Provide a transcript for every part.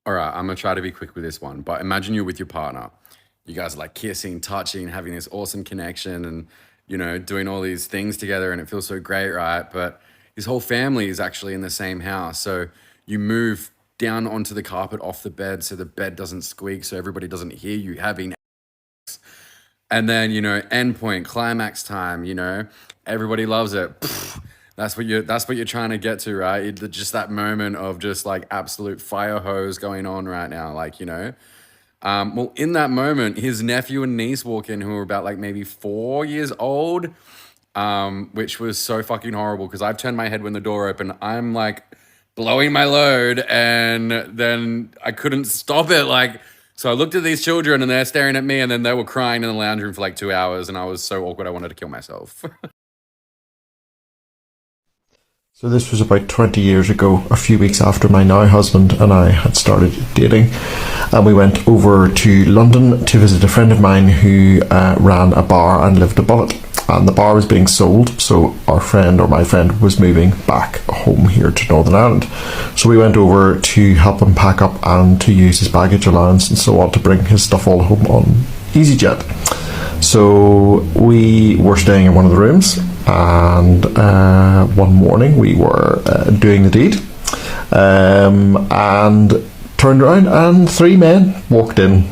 All right, I'm gonna try to be quick with this one, but imagine you're with your partner. You guys are like kissing, touching, having this awesome connection and, doing all these things together and it feels so great, right? But his whole family is actually in the same house. So you move down onto the carpet off the bed so the bed doesn't squeak, so everybody doesn't hear you having. And then, end point, climax time, everybody loves it. Pfft, that's what you're trying to get to, right? Just that moment of just like absolute fire hose going on right now, like, well, in that moment, his nephew and niece walk in who were about like maybe 4 years old, which was so fucking horrible because I've turned my head when the door opened. I'm like blowing my load and then I couldn't stop it. Like, so I looked at these children and they're staring at me and then they were crying in the lounge room for like 2 hours and I was so awkward I wanted to kill myself. So this was about 20 years ago, a few weeks after my now husband and I had started dating. And we went over to London to visit a friend of mine who ran a bar and lived above it. And the bar was being sold, so our friend, or my friend, was moving back home here to Northern Ireland. So we went over to help him pack up and to use his baggage allowance and so on to bring his stuff all home on EasyJet. So we were staying in one of the rooms, and one morning we were doing the deed, and turned around and three men walked in.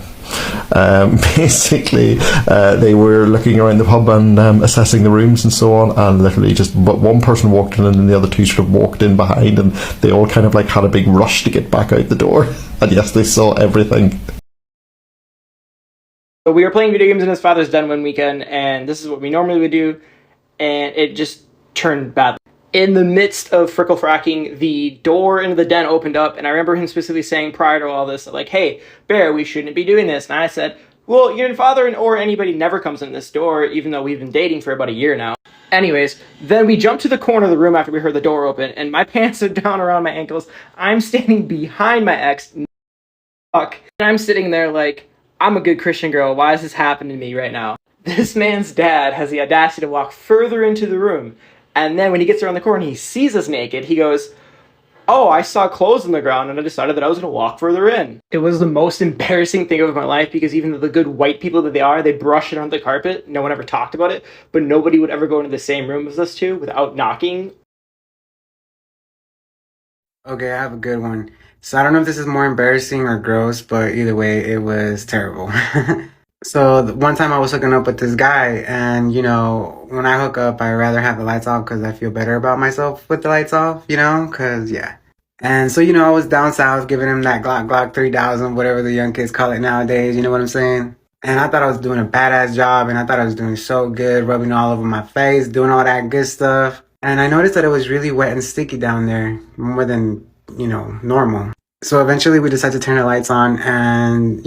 Basically, they were looking around the pub and assessing the rooms and so on, and literally but one person walked in and then the other two sort of walked in behind, and they all kind of like had a big rush to get back out the door. And yes, they saw everything. So we were playing video games in his father's den one weekend, and this is what we normally would do, and it just turned bad. In the midst of frickle fracking, the door into the den opened up, and I remember him specifically saying prior to all this, like, "Hey, Bear, we shouldn't be doing this." And I said, "Well, your father or anybody never comes in this door, even though we've been dating for about a year now." Anyways, then we jumped to the corner of the room after we heard the door open, and my pants are down around my ankles. I'm standing behind my ex, fuck, and I'm sitting there like, I'm a good Christian girl, why is this happening to me right now? This man's dad has the audacity to walk further into the room, and then when he gets around the corner and he sees us naked, he goes, "Oh, I saw clothes on the ground and I decided that I was going to walk further in." It was the most embarrassing thing of my life because even though the good white people that they are, they brush it on the carpet, no one ever talked about it, but nobody would ever go into the same room as us two without knocking. Okay, I have a good one. So I don't know if this is more embarrassing or gross, but either way, it was terrible. So one time I was hooking up with this guy, and when I hook up, I rather have the lights off because I feel better about myself with the lights off, because yeah. And so I was down south giving him that Glock 3000, whatever the young kids call it nowadays, you know what I'm saying? And I thought I was doing a badass job, and I thought I was doing so good, rubbing all over my face, doing all that good stuff. And I noticed that it was really wet and sticky down there, more than, normal. So eventually we decided to turn the lights on, and,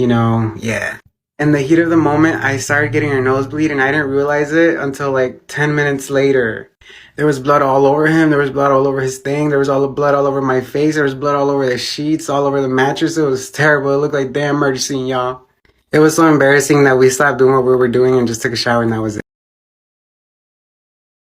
yeah. In the heat of the moment, I started getting a nosebleed, and I didn't realize it until like 10 minutes later. There was blood all over him, there was blood all over his thing, there was blood all over my face, there was blood all over the sheets, all over the mattress. It was terrible. It looked like damn murder scene, y'all. It was so embarrassing that we stopped doing what we were doing and just took a shower, and that was it.